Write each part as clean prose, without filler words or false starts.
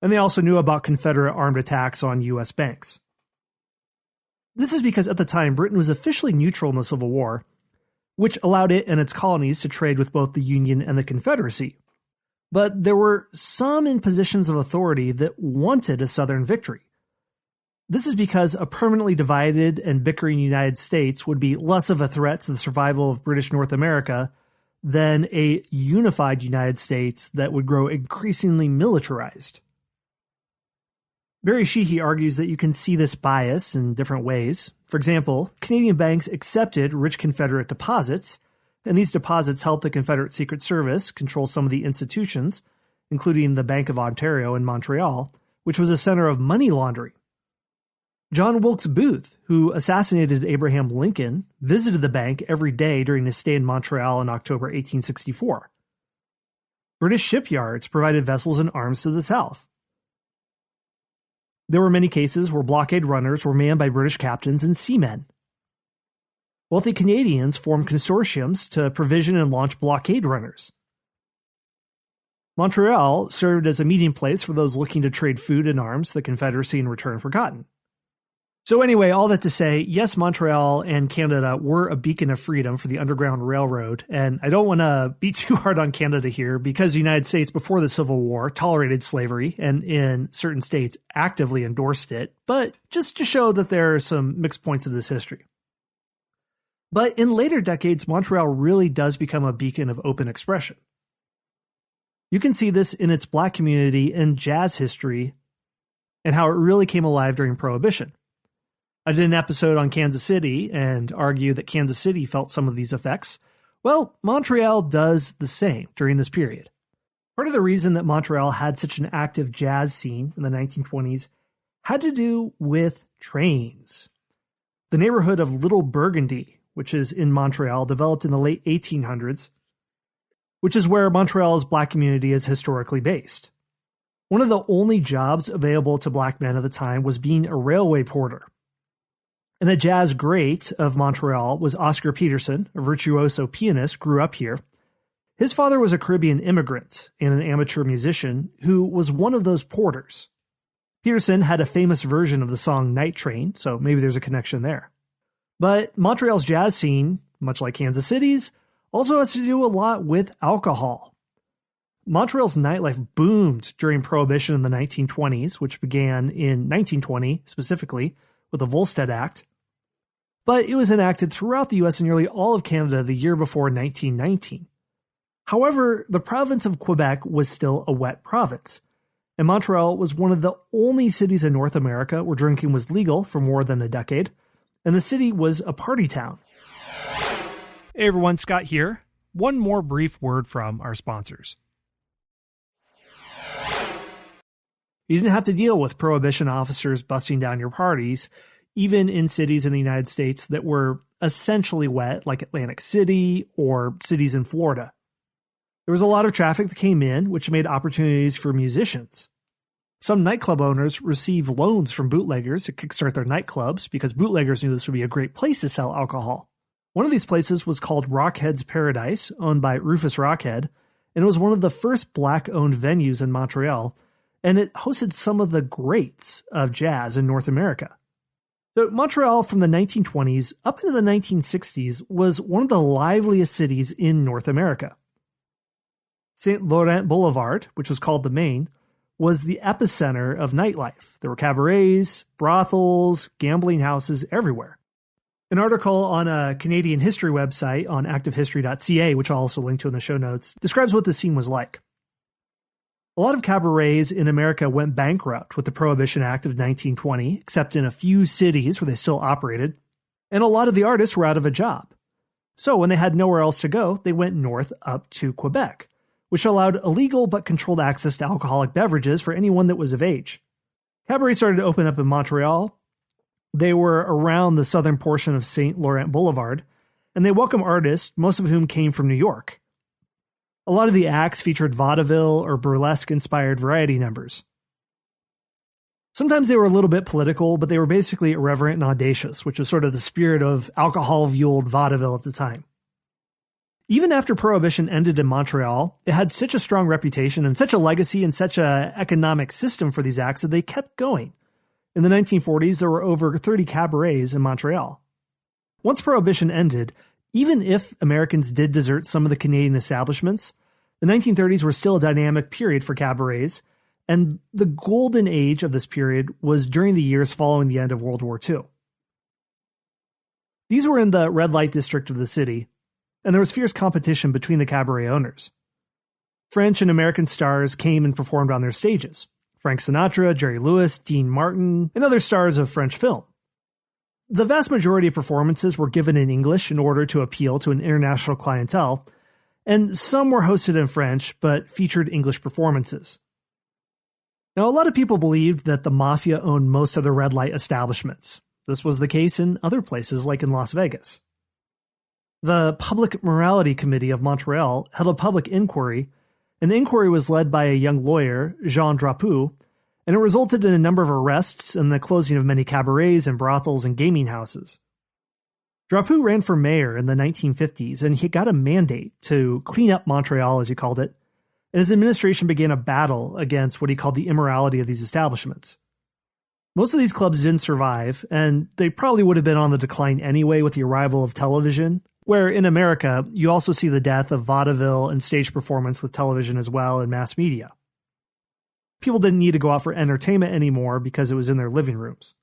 And they also knew about Confederate armed attacks on U.S. banks. This is because at the time, Britain was officially neutral in the Civil War, which allowed it and its colonies to trade with both the Union and the Confederacy. But there were some in positions of authority that wanted a Southern victory. This is because a permanently divided and bickering United States would be less of a threat to the survival of British North America than a unified United States that would grow increasingly militarized. Barry Sheehy argues that you can see this bias in different ways. For example, Canadian banks accepted rich Confederate deposits, and these deposits helped the Confederate Secret Service control some of the institutions, including the Bank of Ontario in Montreal, which was a center of money laundering. John Wilkes Booth, who assassinated Abraham Lincoln, visited the bank every day during his stay in Montreal in October 1864. British shipyards provided vessels and arms to the South. There were many cases where blockade runners were manned by British captains and seamen. Wealthy Canadians formed consortiums to provision and launch blockade runners. Montreal served as a meeting place for those looking to trade food and arms to the Confederacy in return for cotton. So anyway, all that to say, yes, Montreal and Canada were a beacon of freedom for the Underground Railroad, and I don't want to be too hard on Canada here because the United States before the Civil War tolerated slavery and in certain states actively endorsed it, but just to show that there are some mixed points of this history. But in later decades, Montreal really does become a beacon of open expression. You can see this in its Black community and jazz history and how it really came alive during Prohibition. I did an episode on Kansas City and argue that Kansas City felt some of these effects. Well, Montreal does the same during this period. Part of the reason that Montreal had such an active jazz scene in the 1920s had to do with trains. The neighborhood of Little Burgundy, which is in Montreal, developed in the late 1800s, which is where Montreal's Black community is historically based. One of the only jobs available to Black men at the time was being a railway porter. And a jazz great of Montreal was Oscar Peterson, a virtuoso pianist, grew up here. His father was a Caribbean immigrant and an amateur musician who was one of those porters. Peterson had a famous version of the song Night Train, so maybe there's a connection there. But Montreal's jazz scene, much like Kansas City's, also has to do a lot with alcohol. Montreal's nightlife boomed during Prohibition in the 1920s, which began in 1920 specifically with the Volstead Act. But it was enacted throughout the U.S. and nearly all of Canada the year before 1919. However, the province of Quebec was still a wet province, and Montreal was one of the only cities in North America where drinking was legal for more than a decade, and the city was a party town. Hey everyone, Scott here. One more brief word from our sponsors. You didn't have to deal with Prohibition officers busting down your parties, even in cities in the United States that were essentially wet, like Atlantic City or cities in Florida. There was a lot of traffic that came in, which made opportunities for musicians. Some nightclub owners received loans from bootleggers to kickstart their nightclubs because bootleggers knew this would be a great place to sell alcohol. One of these places was called Rockhead's Paradise, owned by Rufus Rockhead, and it was one of the first Black-owned venues in Montreal, and it hosted some of the greats of jazz in North America. So Montreal from the 1920s up into the 1960s was one of the liveliest cities in North America. St. Laurent Boulevard, which was called the Main, was the epicenter of nightlife. There were cabarets, brothels, gambling houses everywhere. An article on a Canadian history website on activehistory.ca, which I'll also link to in the show notes, describes what the scene was like. A lot of cabarets in America went bankrupt with the Prohibition Act of 1920, except in a few cities where they still operated, and a lot of the artists were out of a job. So when they had nowhere else to go, they went north up to Quebec, which allowed illegal but controlled access to alcoholic beverages for anyone that was of age. Cabarets started to open up in Montreal. They were around the southern portion of St. Laurent Boulevard, and they welcomed artists, most of whom came from New York. A lot of the acts featured vaudeville or burlesque-inspired variety numbers. Sometimes they were a little bit political, but they were basically irreverent and audacious, which was sort of the spirit of alcohol-fueled vaudeville at the time. Even after Prohibition ended in Montreal, it had such a strong reputation and such a legacy and such an economic system for these acts that they kept going. In the 1940s, there were over 30 cabarets in Montreal. Once Prohibition ended, even if Americans did desert some of the Canadian establishments, the 1930s were still a dynamic period for cabarets, and the golden age of this period was during the years following the end of World War II. These were in the red light district of the city, and there was fierce competition between the cabaret owners. French and American stars came and performed on their stages. Frank Sinatra, Jerry Lewis, Dean Martin, and other stars of French film. The vast majority of performances were given in English in order to appeal to an international clientele, and some were hosted in French but featured English performances. Now, a lot of people believed that the mafia owned most of the red light establishments. This was the case in other places like in Las Vegas. The Public Morality Committee of Montreal held a public inquiry, and the inquiry was led by a young lawyer, Jean Drapeau, and it resulted in a number of arrests and the closing of many cabarets and brothels and gaming houses. Drapeau ran for mayor in the 1950s, and he got a mandate to clean up Montreal, as he called it, and his administration began a battle against what he called the immorality of these establishments. Most of these clubs didn't survive, and they probably would have been on the decline anyway with the arrival of television, where in America, you also see the death of vaudeville and stage performance with television as well and mass media. People didn't need to go out for entertainment anymore because it was in their living rooms.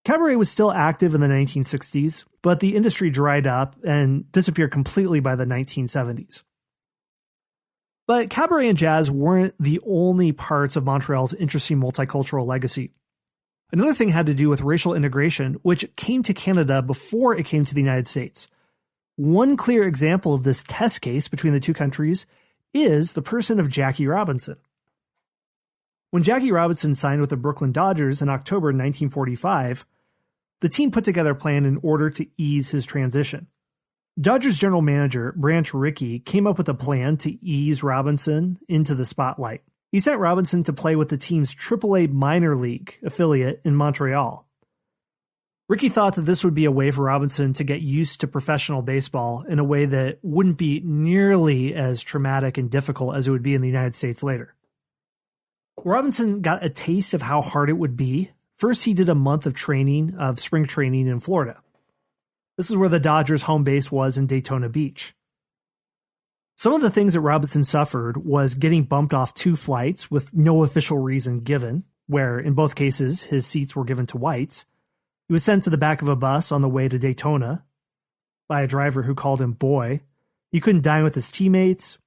Cabaret was still active in the 1960s, but the industry dried up and disappeared completely by the 1970s. But cabaret and jazz weren't the only parts of Montreal's interesting multicultural legacy. Another thing had to do with racial integration, which came to Canada before it came to the United States. One clear example of this test case between the two countries is the person of Jackie Robinson. When Jackie Robinson signed with the Brooklyn Dodgers in October 1945, the team put together a plan in order to ease his transition. Dodgers general manager Branch Rickey came up with a plan to ease Robinson into the spotlight. He sent Robinson to play with the team's AAA minor league affiliate in Montreal. Rickey thought that this would be a way for Robinson to get used to professional baseball in a way that wouldn't be nearly as traumatic and difficult as it would be in the United States later. Robinson got a taste of how hard it would be. First, he did a month of spring training in Florida. This is where the Dodgers' home base was in Daytona Beach. Some of the things that Robinson suffered was getting bumped off 2 flights with no official reason given, where in both cases his seats were given to whites. He was sent to the back of a bus on the way to Daytona by a driver who called him boy. He couldn't dine with his teammates.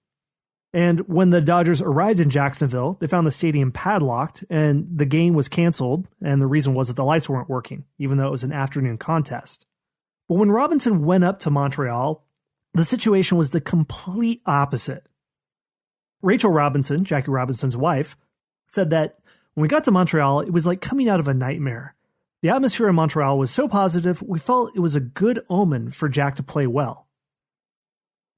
And when the Dodgers arrived in Jacksonville, they found the stadium padlocked and the game was canceled, and the reason was that the lights weren't working, even though it was an afternoon contest. But when Robinson went up to Montreal, the situation was the complete opposite. Rachel Robinson, Jackie Robinson's wife, said that when we got to Montreal, it was like coming out of a nightmare. The atmosphere in Montreal was so positive, we felt it was a good omen for Jack to play well.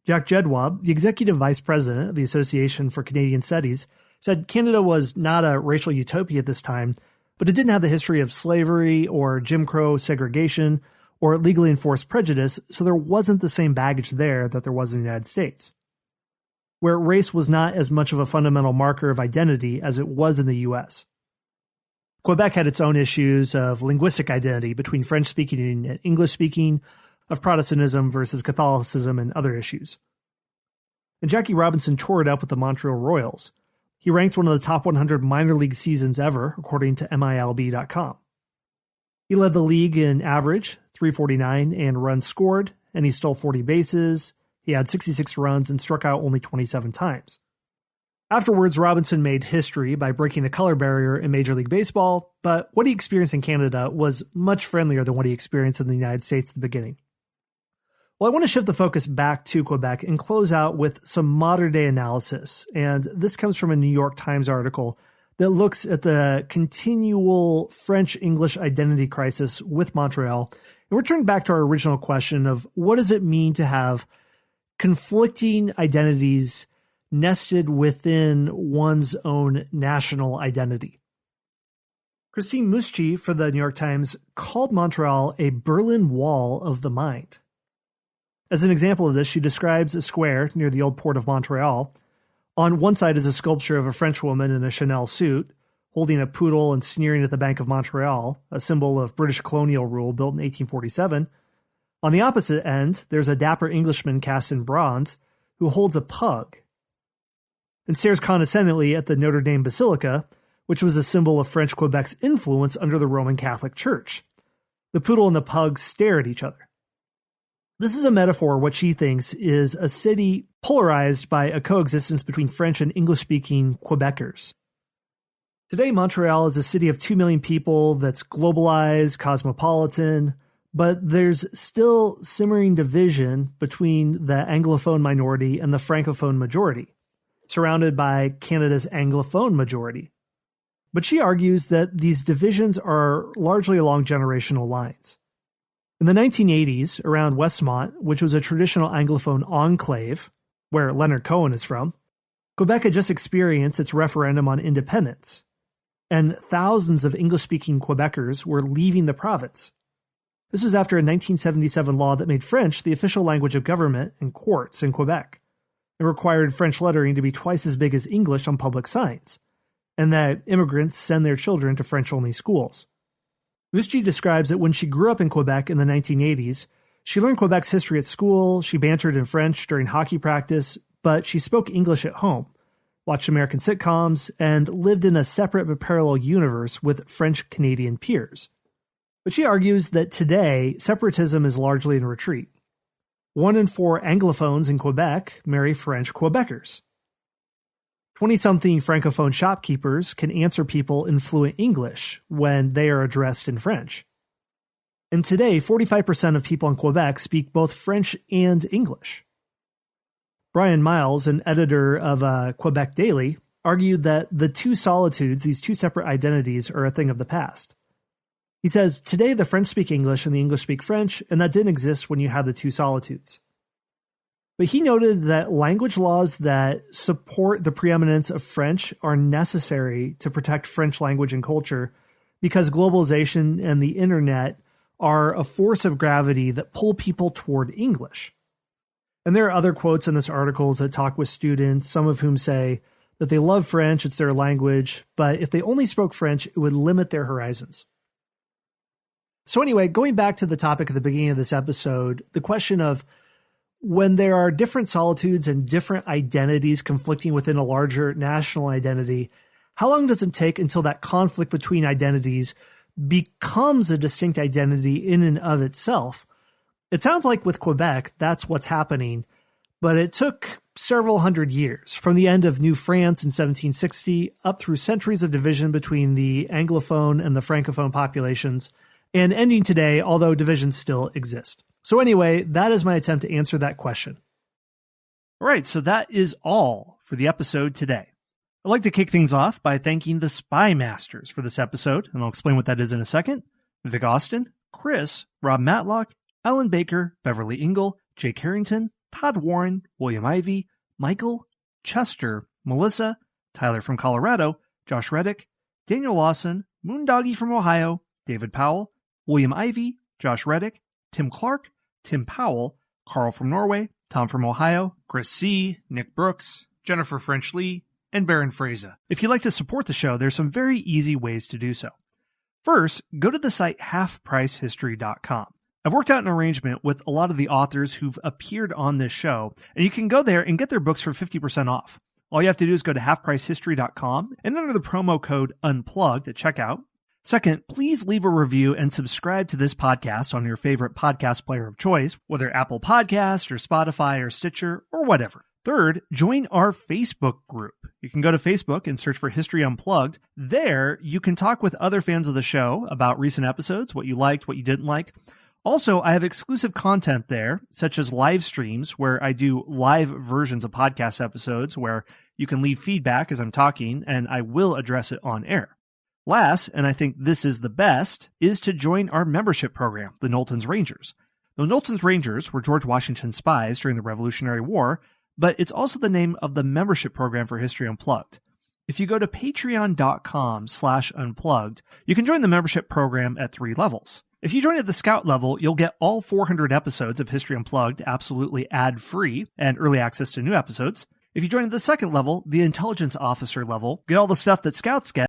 Jack Jedwab, the executive vice president of the Association for Canadian Studies, said Canada was not a racial utopia at this time, but it didn't have the history of slavery or Jim Crow segregation or legally enforced prejudice, so there wasn't the same baggage there that there was in the United States, where race was not as much of a fundamental marker of identity as it was in the U.S. Quebec had its own issues of linguistic identity between French-speaking and English-speaking, of Protestantism versus Catholicism, and other issues. And Jackie Robinson tore it up with the Montreal Royals. He ranked one of the top 100 minor league seasons ever, according to MILB.com. He led the league in average, 349, and runs scored, and he stole 40 bases. He had 66 runs and struck out only 27 times. Afterwards, Robinson made history by breaking the color barrier in Major League Baseball, but what he experienced in Canada was much friendlier than what he experienced in the United States at the beginning. Well, I want to shift the focus back to Quebec and close out with some modern-day analysis, and this comes from a New York Times article that looks at the continual French-English identity crisis with Montreal. And we're turning back to our original question of what does it mean to have conflicting identities nested within one's own national identity. Christine Muschi for the New York Times called Montreal a Berlin Wall of the mind. As an example of this, she describes a square near the old port of Montreal. On one side is a sculpture of a French woman in a Chanel suit, holding a poodle and sneering at the Bank of Montreal, a symbol of British colonial rule built in 1847. On the opposite end, there's a dapper Englishman cast in bronze who holds a pug and stares condescendingly at the Notre Dame Basilica, which was a symbol of French Quebec's influence under the Roman Catholic Church. The poodle and the pug stare at each other. This is a metaphor of what she thinks is a city polarized by a coexistence between French and English-speaking Quebecers. Today, Montreal is a city of 2 million people that's globalized, cosmopolitan, but there's still simmering division between the Anglophone minority and the Francophone majority, surrounded by Canada's Anglophone majority. But she argues that these divisions are largely along generational lines. In the 1980s, around Westmont, which was a traditional Anglophone enclave, where Leonard Cohen is from, Quebec had just experienced its referendum on independence, and thousands of English-speaking Quebecers were leaving the province. This was after a 1977 law that made French the official language of government and courts in Quebec. It required French lettering to be twice as big as English on public signs, and that immigrants send their children to French-only schools. Muschi describes that when she grew up in Quebec in the 1980s, she learned Quebec's history at school, she bantered in French during hockey practice, but she spoke English at home, watched American sitcoms, and lived in a separate but parallel universe with French-Canadian peers. But she argues that today, separatism is largely in retreat. 1 in 4 Anglophones in Quebec marry French Quebecers. 20-something Francophone shopkeepers can answer people in fluent English when they are addressed in French. And today, 45% of people in Quebec speak both French and English. Brian Miles, an editor of Quebec Daily, argued that the two solitudes, these two separate identities, are a thing of the past. He says, today the French speak English and the English speak French, and that didn't exist when you had the two solitudes. But he noted that language laws that support the preeminence of French are necessary to protect French language and culture because globalization and the internet are a force of gravity that pull people toward English. And there are other quotes in this article that talk with students, some of whom say that they love French, it's their language, but if they only spoke French, it would limit their horizons. So anyway, going back to the topic at the beginning of this episode, the question of when there are different solitudes and different identities conflicting within a larger national identity, how long does it take until that conflict between identities becomes a distinct identity in and of itself? It sounds like with Quebec, that's what's happening, but it took several hundred years, from the end of New France in 1760 up through centuries of division between the Anglophone and the Francophone populations, and ending today, although divisions still exist. So anyway, that is my attempt to answer that question. All right, so that is all for the episode today. I'd like to kick things off by thanking the Spy Masters for this episode, and I'll explain what that is in a second. Vic Austin, Chris, Rob Matlock, Alan Baker, Beverly Engel, Jake Harrington, Todd Warren, William Ivey, Michael, Chester, Melissa, Tyler from Colorado, Josh Reddick, Daniel Lawson, Moondoggy from Ohio, David Powell, William Ivey, Josh Reddick, Tim Clark, Tim Powell, Carl from Norway, Tom from Ohio, Chris C., Nick Brooks, Jennifer French Lee, and Baron Fraser. If you'd like to support the show, there's some very easy ways to do so. First, go to the site halfpricehistory.com. I've worked out an arrangement with a lot of the authors who've appeared on this show, and you can go there and get their books for 50% off. All you have to do is go to halfpricehistory.com and enter the promo code UNPLUGGED at checkout. Second, please leave a review and subscribe to this podcast on your favorite podcast player of choice, whether Apple Podcasts or Spotify or Stitcher or whatever. Third, join our Facebook group. You can go to Facebook and search for History Unplugged. There, you can talk with other fans of the show about recent episodes, what you liked, what you didn't like. Also, I have exclusive content there, such as live streams where I do live versions of podcast episodes where you can leave feedback as I'm talking, and I will address it on air. Last, and I think this is the best, is to join our membership program, the Knowlton's Rangers. The Knowlton's Rangers were George Washington's spies during the Revolutionary War, but it's also the name of the membership program for History Unplugged. If you go to patreon.com/unplugged, you can join the membership program at 3 levels. If you join at the Scout level, you'll get all 400 episodes of History Unplugged absolutely ad-free and early access to new episodes. If you join at the second level, the Intelligence Officer level, get all the stuff that Scouts get,